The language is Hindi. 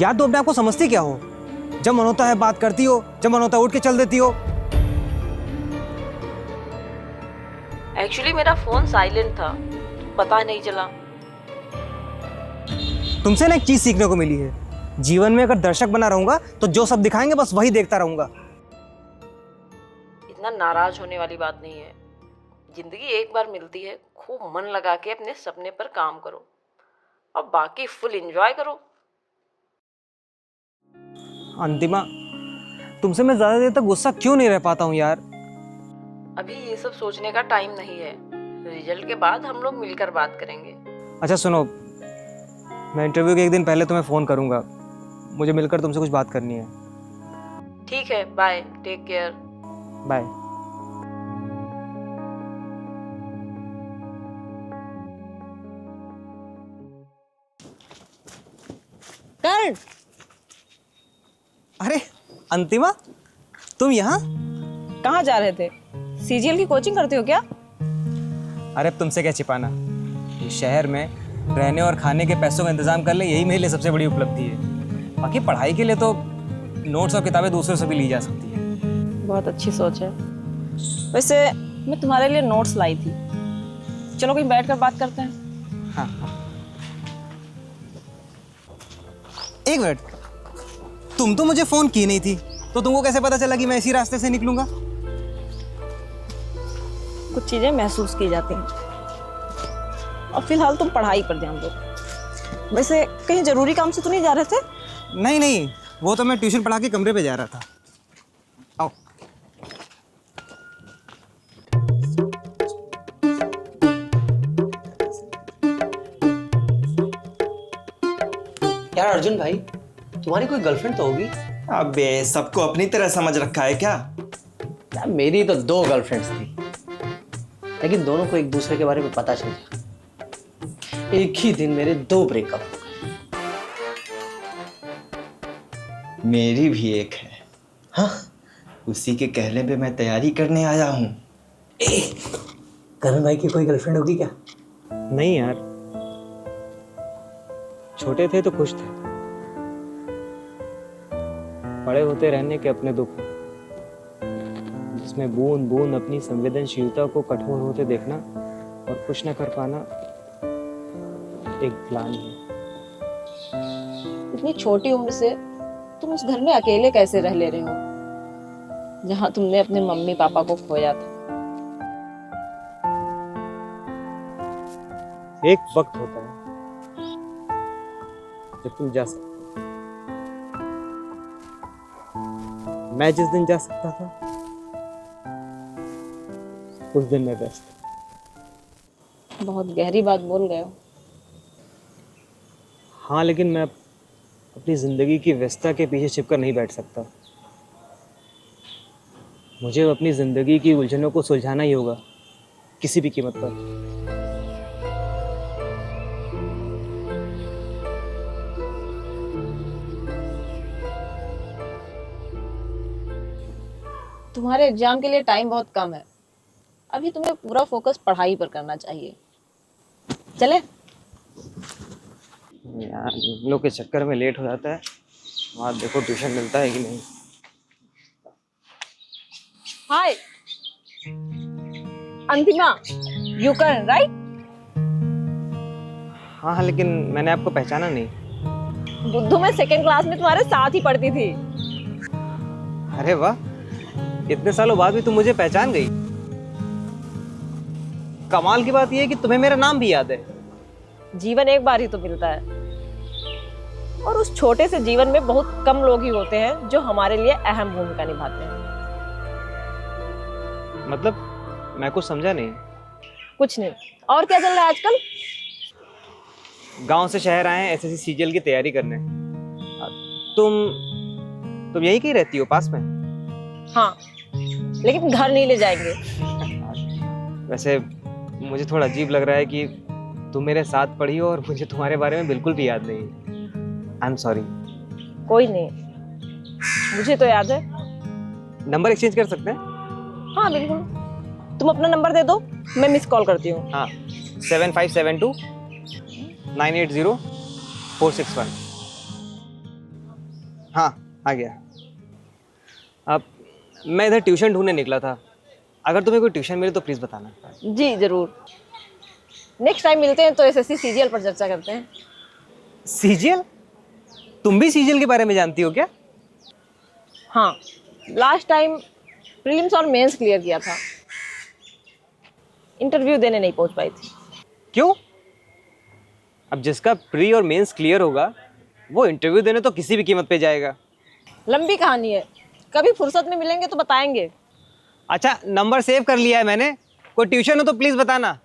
यार तो अपने आप को समझती क्या हो? जब मन होता है बात करती हो, जब मन होता है उठ के चल देती हो। एक्चुअली मेरा फोन साइलेंट था, पता नहीं चला। तुमसे ना एक चीज सीखने को मिली है, जीवन में अगर दर्शक बना रहूंगा तो जो सब दिखाएंगे बस वही देखता रहूंगा। इतना नाराज होने वाली बात नहीं है। जिंदगी एक बार मिलती है, खूब मन लगा के अपने सपने पर काम करो और बाकी फुल एंजॉय करो। अंतिमा, तुमसे मैं ज्यादा देर तक गुस्सा क्यों नहीं रह पाता हूँ यार? अभी ये सब सोचने का टाइम नहीं है। रिजल्ट के बाद हम लोग मिलकर बात करेंगे। अच्छा सुनो, मैं इंटरव्यू के एक दिन पहले तुम्हें फोन करूंगा, मुझे मिलकर तुमसे कुछ बात करनी है। ठीक है, बाय, टेक केयर। बाय। कर्ण, अरे अंतिमा, तुम यहाँ? कहाँ जा रहे थे? सीजीएल की कोचिंग करते हो क्या? अरे अब तुमसे क्या छिपाना, इस शहर में रहने और खाने के पैसों का इंतजाम कर ले, यही मेरे लिए सबसे बड़ी उपलब्धि है। बाकी पढ़ाई के लिए तो नोट्स और किताबें दूसरों से भी ली जा सकती है। बहुत अच्छी सोच है। वैसे मैं तुम्हारे लिए नोट्स लाई थी, चलो कहीं बैठकर बात करते हैं। हाँ हाँ। एक मिनट, तुम तो मुझे फोन की नहीं थी, तो तुमको कैसे पता चला कि मैं इसी रास्ते से निकलूंगा? कुछ चीजें महसूस की जाती हैं। और फिलहाल तुम पढ़ाई पर ध्यान दो। वैसे कहीं जरूरी काम से तो नहीं जा रहे थे? नहीं नहीं, वो तो मैं ट्यूशन पढ़ा के कमरे पे जा रहा था। आओ। यार अर्जुन भाई, तुम्हारी कोई गर्लफ्रेंड तो होगी? अबे सबको अपनी तरह समझ रखा है क्या? यार मेरी तो 2 गर्लफ्रेंड्स थी, लेकिन दोनों को एक दूसरे के बारे में पता चल गया। एक ही दिन मेरे 2 ब्रेकअप हो गए। मेरी भी एक है। हाँ, उसी के कहने पे मैं तैयारी करने आया हूँ। करण भाई की कोई गर्लफ्रेंड होगी क्या? नहीं यार, छोटे थे तो खुश थे, बड़े होते रहने के अपने दुख, जिसमें बूंद बूंद अपनी संवेदनशीलता को कठोर होते देखना और कुछ न कर पाना एक ग्लानि है। इतनी छोटी उम्र से तुम उस घर में अकेले कैसे रह ले रहे हो जहां तुमने अपने मम्मी पापा को खोया था? एक वक्त होता है जब तुम जा सकते हो। मैं जिस दिन जा सकता था उस दिन मैं व्यस्त। बहुत गहरी बात बोल गए हो। हाँ, लेकिन मैं अपनी जिंदगी की व्यस्तता के पीछे छिपकर नहीं बैठ सकता। मुझे अपनी जिंदगी की उलझनों को सुलझाना ही होगा, किसी भी कीमत पर। तुम्हारे एग्जाम के लिए टाइम बहुत कम है। अभी तुम्हें पूरा फोकस पढ़ाई पर करना चाहिए। चले? यार इन लोग के चक्कर में लेट हो जाता है। वहाँ देखो ट्यूशन मिलता है कि नहीं। हाय अंतिमा, यू करण राइट? हाँ हाँ, लेकिन मैंने आपको पहचाना नहीं। बुद्धू में सेकंड क्लास में तुम्हारे साथ ही पढ़ती थी। अरे वाह, इतने सालों बाद भी तुम मुझे पहचान गई। कमाल की बात यह है कि तुम्हें मेरा नाम भी याद है। जीवन एक बार ही तो मिलता है, और उस छोटे से जीवन में बहुत कम लोग ही होते हैं जो हमारे लिए अहम भूमिका निभाते हैं। मतलब मैं कुछ समझा नहीं। कुछ नहीं। और क्या चल रहा है आजकल? गांव से शहर आए हैं एसएससी सीजीएल की तैयारी करने। तुम यहीं कहीं रहती हो पास में? हाँ, लेकिन घर नहीं ले जाएंगे। वैसे मुझे थोड़ा अजीब लग रहा है कि तुम मेरे साथ पढ़ी हो और मुझे तुम्हारे बारे में बिल्कुल भी याद नहीं। I am sorry. कोई नहीं, मुझे तो याद है। नंबर एक्सचेंज कर सकते हैं? हाँ बिल्कुल, तुम अपना नंबर दे दो, मैं मिस कॉल करती हूँ। हाँ, 7572 980 461। हाँ आ गया। अब मैं इधर ट्यूशन ढूंढने निकला था, अगर तुम्हें कोई ट्यूशन मिले तो प्लीज़ बताना। जी जरूर, नेक्स्ट टाइम मिलते हैं तो एसएससी सीजीएल पर चर्चा करते हैं। सीजीएल? तुम भी सीजीएल के बारे में जानती हो क्या? हाँ, लास्ट टाइम प्रीलिम्स और मेंस क्लियर किया था, इंटरव्यू देने नहीं पहुंच पाई थी। क्यों? अब जिसका प्री और मेंस क्लियर होगा वो इंटरव्यू देने तो किसी भी कीमत पे जाएगा। लंबी कहानी है, कभी फुर्सत में मिलेंगे तो बताएंगे। अच्छा, नंबर सेव कर लिया है मैंने, कोई ट्यूशन हो तो प्लीज़ बताना।